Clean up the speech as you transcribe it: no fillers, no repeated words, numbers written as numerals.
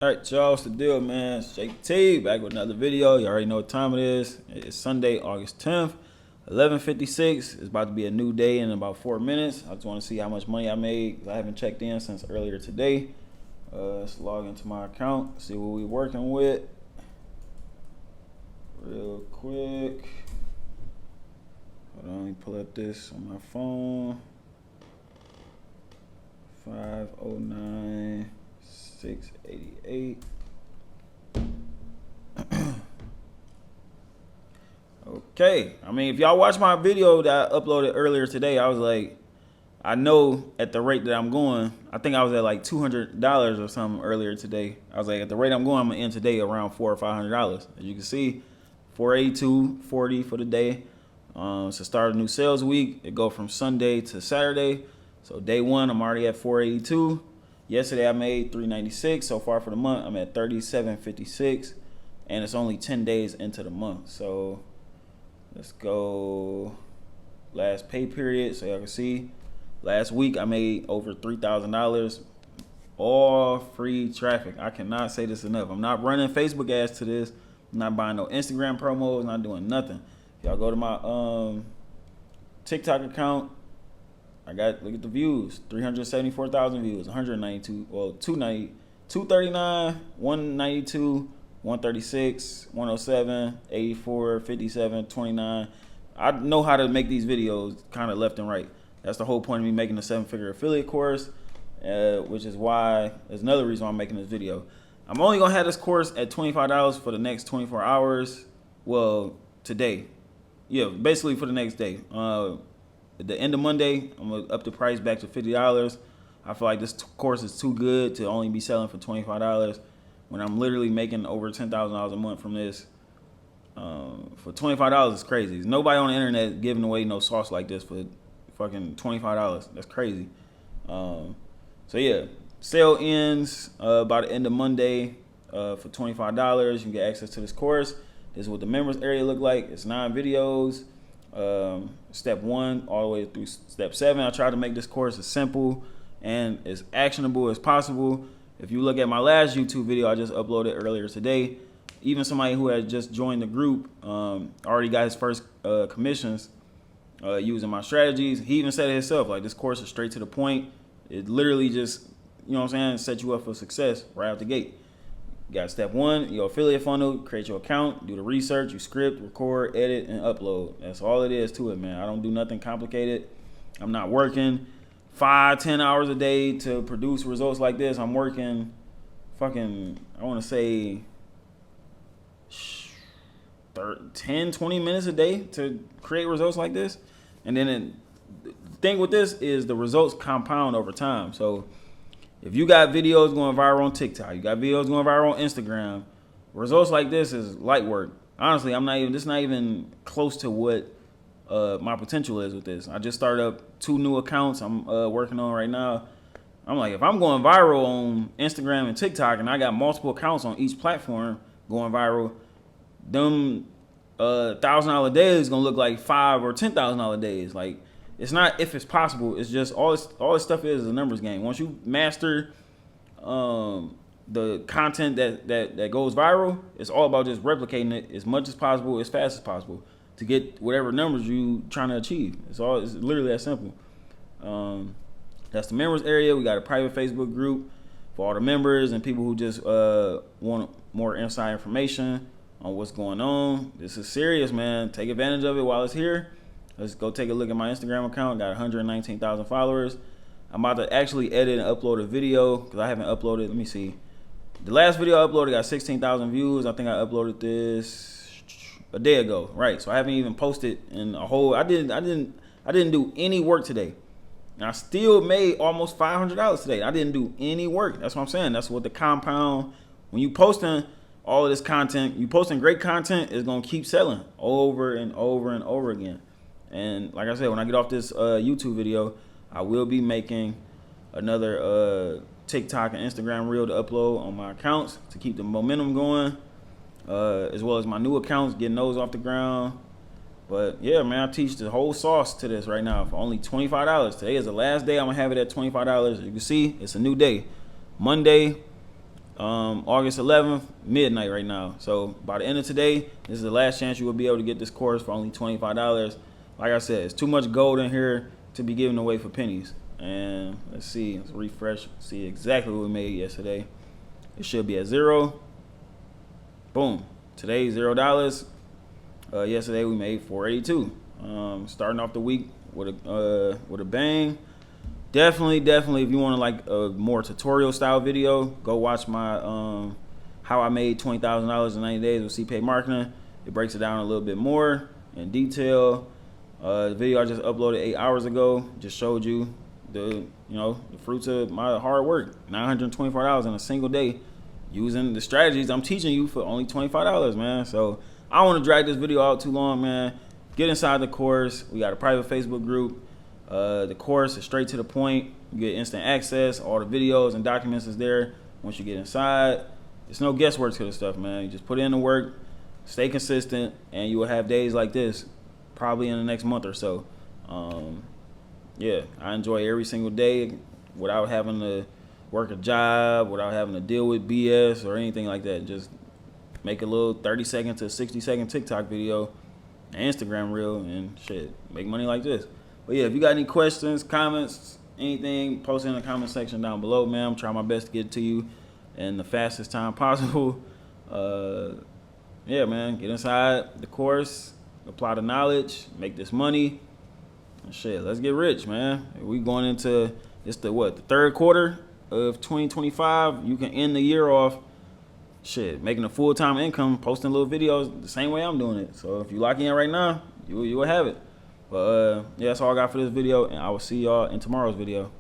Alright, y'all, what's the deal, man? It's Jake T back with another video. You already know what time it is. It's Sunday, August 10th, 11:56. It's about to be a new day in about 4 minutes. I just want to see how much money I made. I haven't checked in since earlier today. Let's log into my account, see what we're working with real quick. Hold on, let me pull up this on my phone. 509 688. Okay, I mean, if y'all watch my video that I uploaded earlier today, I was like, I know at the rate that I'm going, I think I was at like $200 or something earlier today. I was like, at the rate I'm going, I'm gonna end today around $400 or $500. As you can see, 482.40 for the day. So start a new sales week. It go from Sunday to Saturday. So day one, I'm already at 482. Yesterday I made 396. So far for the month, I'm at 3756, and it's only 10 days into the month. So let's go last pay period. So y'all can see, last week I made over $3,000, all free traffic. I cannot say this enough. I'm not running Facebook ads to this. I'm not buying no Instagram promos. Not doing nothing. Y'all go to my TikTok account. Look at the views, 374,000 views, 192, well, 290, 239, 192, 136, 107, 84, 57, 29. I know how to make these videos kind of left and right. That's the whole point of me making the 7-figure affiliate course, which is why, there's another reason why I'm making this video. I'm only gonna have this course at $25 for the next 24 hours. Well, today. Yeah, basically for the next day. At the end of Monday, I'm gonna up the price back to $50. I feel like this course is too good to only be selling for $25 when I'm literally making over $10,000 a month from this. For $25 is crazy. There's nobody on the internet giving away no sauce like this for fucking $25. That's crazy. So yeah, sale ends by the end of Monday for $25. You can get access to this course. This is what the members area look like. It's 9 videos. Step 1 all the way through step 7. I tried to make this course as simple and as actionable as possible. If you look at my last YouTube video I just uploaded earlier today, even somebody who had just joined the group already got his first commissions using my strategies. He even said it himself, like, this course is straight to the point. It literally just, you know what I'm saying, set you up for success right out the gate. You got step 1, your affiliate funnel, create your account, do the research, you script, record, edit, and upload. That's all it is to it, man. I don't do nothing complicated. I'm not working 5-10 hours a day to produce results like this. I'm working fucking, I want to say 10-20 minutes a day to create results like this. And then the thing with this is the results compound over time. So if you got videos going viral on TikTok, you got videos going viral on Instagram, results like this is light work. Honestly, this is not even close to what my potential is with this. I just started up 2 new accounts I'm working on right now. I'm like, if I'm going viral on Instagram and TikTok and I got multiple accounts on each platform going viral, them $1,000 days is gonna look like $5,000 or $10,000 days. Like, it's not if it's possible. It's just all this stuff is a numbers game. Once you master the content that goes viral, it's all about just replicating it as much as possible, as fast as possible, to get whatever numbers you trying to achieve. It's literally that simple. That's the members area. We got a private Facebook group for all the members and people who just want more inside information on what's going on. This is serious, man. Take advantage of it while it's here. Let's go take a look at my Instagram account. Got 119,000 followers. I'm about to actually edit and upload a video because I haven't uploaded. Let me see. The last video I uploaded got 16,000 views. I think I uploaded this a day ago, right? So I haven't even posted in a whole. I didn't do any work today, and I still made almost $500 today. I didn't do any work. That's what I'm saying. That's what the compound. When you posting all of this content, you posting great content, is gonna keep selling over and over and over again. And like I said, when I get off this YouTube video, I will be making another TikTok and Instagram reel to upload on my accounts to keep the momentum going, as well as my new accounts, getting those off the ground. But yeah, man, I teach the whole sauce to this right now for only $25. Today is the last day I'm gonna have it at $25. As you can see, it's a new day. Monday, August 11th, midnight right now. So by the end of today, this is the last chance you will be able to get this course for only $25. Like I said, it's too much gold in here to be given away for pennies. And let's see, let's refresh, see exactly what we made yesterday. It should be at 0. Boom. Today, $0. Yesterday we made $482. Starting off the week with a bang. Definitely, if you want to like a more tutorial style video, go watch my how I made $20,000 in 90 days with CPA marketing. It breaks it down a little bit more in detail. The video I just uploaded 8 hours ago just showed you the fruits of my hard work. $924 in a single day using the strategies I'm teaching you for only $25, man. So I don't want to drag this video out too long, man. Get inside the course. We got a private Facebook group. The course is straight to the point. You get instant access. All the videos and documents is there. Once you get inside, there's no guesswork to the stuff, man. You just put in the work, stay consistent, and you will have days like this probably in the next month or so. Yeah, I enjoy every single day without having to work a job, without having to deal with BS or anything like that. Just make a little 30-second to 60-second TikTok video, an Instagram reel, and shit, make money like this. But yeah, if you got any questions, comments, anything, post it in the comment section down below, man. I'm trying my best to get it to you in the fastest time possible. Yeah, man, get inside the course, apply the knowledge, make this money. And shit, let's get rich, man. We going into the third quarter of 2025. You can end the year off, shit, making a full-time income, posting little videos the same way I'm doing it. So if you lock in right now, you will have it. But yeah, that's all I got for this video, and I will see y'all in tomorrow's video.